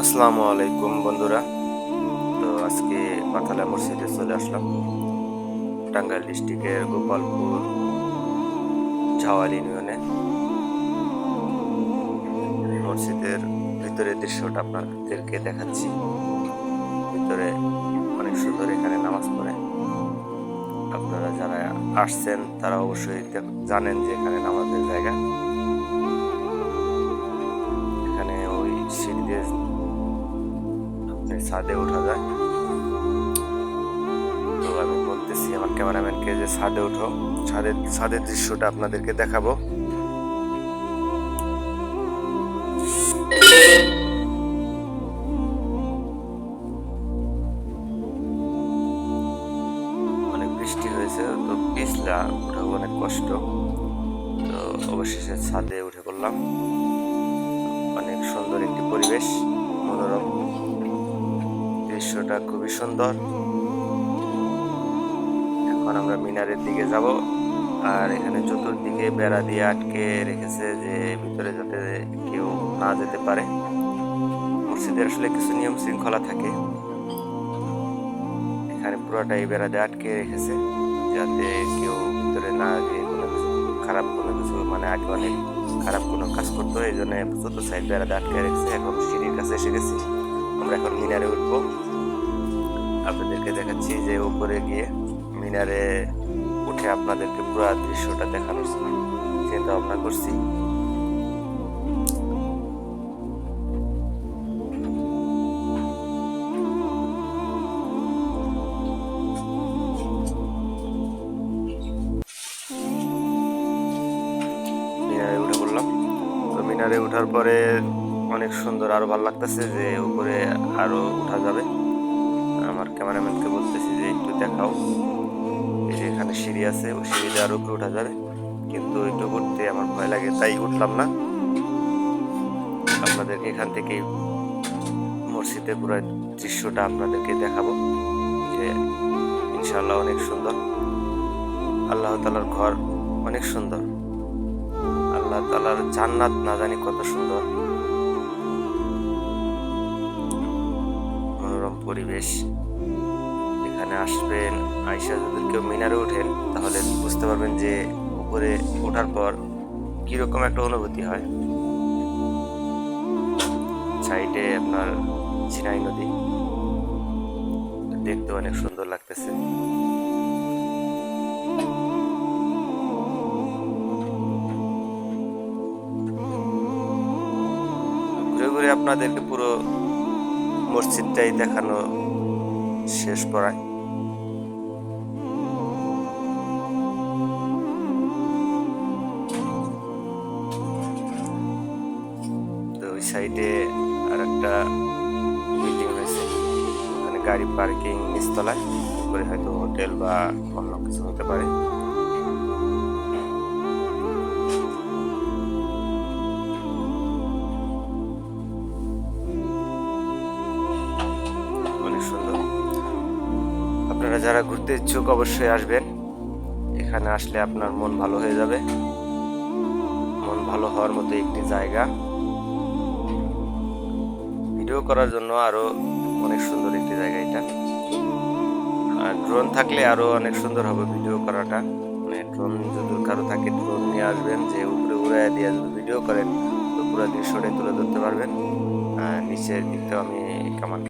আসসালামু আলাইকুম বন্ধুরা। তো আজকে পাথালা মসজিদে চলে আসলাম। টাঙ্গাইল ডিস্ট্রিক্টের গোপালপুর ঝাওয়াল ইউনিয়নে। মসজিদের ভিতরের দৃশ্যটা আপনাদেরকে দেখাচ্ছি। ভিতরে অনেক সুন্দর, এখানে নামাজ পড়ে। আপনারা যারা আসছেন তারা অবশ্যই জানেন যে এখানে নামাজের জায়গা। এখানে ওই সিঁড়ি দিয়ে ছাদে ওঠা যায়। তো আমি বলতেছি আমার ক্যামেরাম্যানকে যে ছাদে উঠো, ছাদের দৃশ্যটা আপনাদেরকে দেখাবো। অনেক বৃষ্টি হয়েছে, তো পিছলা ওঠা অনেক কষ্ট। তো অবশেষে ছাদে উঠে পড়লাম। অনেক সুন্দর একটি পরিবেশ, মনোরম দৃশ্যটা খুবই সুন্দর। এখন আমরা মিনারের দিকে যাব। আর এখানে চতুর্দিকে বেড়া দিয়ে আটকে রেখেছে যে ভিতরে যাতে কেউ না যেতে পারে। মসজিদের আসলে কিছু নিয়ম শৃঙ্খলা থাকে, এখানে পুরোটাই বেড়া দিয়ে আটকে রেখেছে যাতে কেউ ভিতরে না গিয়ে কোনো কিছু মানে আগে অনেক খারাপ কোনো কাজ করতো। এই জন্য চতুর্থ সাইড বেড়া দিয়ে আটকে রেখেছে। এখন সিঁড়ির কাছে এসে গেছি, আমরা এখন মিনারে উঠবো। আপনাদেরকে দেখাচ্ছি যে উপরে গিয়ে মিনারে উঠে আপনাদেরকে পুরো দৃশ্যটা দেখানোর চিন্তা ভাবনা করছি। মিনারে উঠে পড়লাম। তো মিনারে উঠার পরে অনেক সুন্দর, আরো ভালো লাগতেছে যে উপরে আরো উঠা যাবে। আমার ক্যামেরাম্যানকে বলতেছি যে একটু দেখাও, এই যে এখানে সিঁড়ি আছে, ওই সিঁড়িতে আরো উপরে উঠা যাবে, কিন্তু একটু উঠতে আমার ভয় লাগে তাই উঠলাম না। আপনাদেরকে এখান থেকেই মসজিদের পুরো দৃশ্যটা আপনাদেরকে দেখাবো যে ইনশাআল্লাহ অনেক সুন্দর। আল্লাহ তাআলার ঘর অনেক সুন্দর, আল্লাহ তাআলার জান্নাত না জানি কত সুন্দর। মনোরম পরিবেশ, এখানে আসবেন, আইসা যদি কেউ মিনারে ওঠেন তাহলে বুঝতে পারবেন যে উপরে ওঠার পর কিরকম একটা অনুভূতি হয়। সাইডে আপনার ঝিনাই নদী, দেখতে অনেক সুন্দর লাগতেছে। ঘুরে ঘুরে আপনাদেরকে পুরো মসজিদটাই দেখানো শেষ করায়। তো ওই সাইডে আর একটা বিল্ডিং হয়েছে, ওখানে গাড়ি পার্কিং নিচতলায় করে, হয়তো হোটেল বা অন্য কিছু হতে পারে। অনেক সুন্দর। আপনারা যারা ঘুরতে ইচ্ছুক অবশ্যই আসবেন। এখানে আসলে আপনার মন ভালো হয়ে যাবে। মন ভালো হওয়ার মতো একটি জায়গা। ভিডিও করার জন্য আরো অনেক সুন্দর একটি জায়গা এটা। আর ড্রোন থাকলে আরো অনেক সুন্দর হবে ভিডিও করাটা। মানে ড্রোন যদি কারো থাকে, ড্রোন নিয়ে আসবেন, যে উপরে উড়ে দিয়ে যদি ভিডিও করেন তো পুরো দৃশ্যটাই তুলে ধরতে পারবেন। নিচের দিকটাও আমি আমার